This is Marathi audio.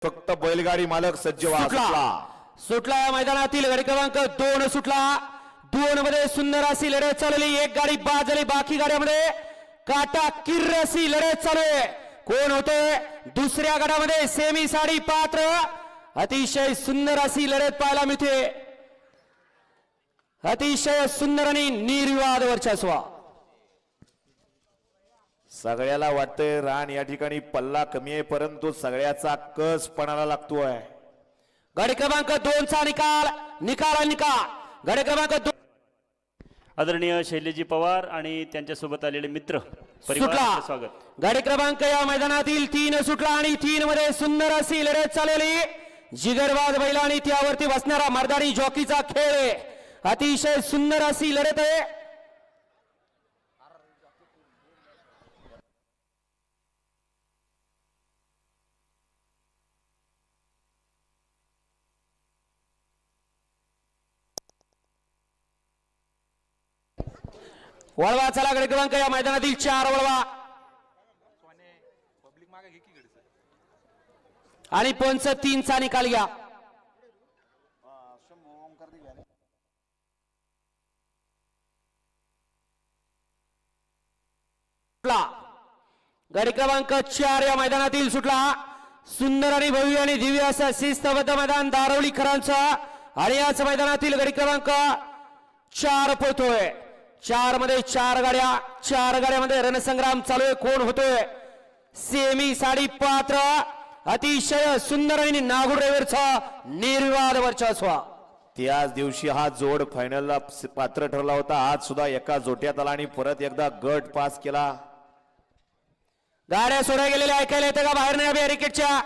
फक्त बैलगाडी मालक सज्ज व्हा. सुटला या मैदानातील गाडी क्रमांक 2 सुटला. 2 मध्ये सुंदर अशी लढत चालली. एक गाडी बाद झाली. बाकी गाड्यामध्ये काटा किर्र अशी लढत चालू आहे. कोण होते दुसऱ्या गटामध्ये सेमी साठी पात्र. अतिशय सुंदर अशी लढत पाहायला मिळते. अतिशय सुंदर आणि निर्विवाद वर्चस्व. सगळ्याला वाटतंय रान या ठिकाणी पल्ला कमी आहे, परंतु सगळ्याचा कस पणाला लागतोय. गाडी क्रमांक 2 चा निकाल. गाडी क्रमांक 2 आदरणीय शैलेजी पवार आणि त्यांच्यासोबत आलेले मित्र परिवाराचे स्वागत. गाडी क्रमांक या मैदानातील 3 सुटला आणि 3 मध्ये सुंदर अशी लढत चालवली. जिगरबाज बैल आणि त्यावरती बसणारा मर्दानी जॉकीचा खेळ आहे. अतिशय सुंदर अशी लढत आहे. वळवा चला. गाडी क्रमांक या मैदानातील 4 वळवा आणि पंच 3 चा निकाल घ्या. गाडी क्रमांक 4 या मैदानातील सुटला. सुंदर आणि भव्य आणि दिव्य असं शिस्तबद्ध मैदान दारवलीकरांचा. आणि याच मैदानातील गाडी क्रमांक 4 पळतोय. 4 मध्ये 4 गाड्या. 4 गाड्यामध्ये रणसंग्राम चालू आहे. कोण होतोय सेमी साडी पात्र. अतिशय सुंदर आणि नागूर ड्रायव्हरचा निर्विवाद वर्चस्व. त्याच दिवशी हा जोड फायनलला पात्र ठरला होता. आज सुद्धा एका जोट्यात आला आणि परत एकदा गट पास केला. गाड्या सोडा गेलेल्या ऐकायला येते का बाहेर नाही बॅरिकेडच्या.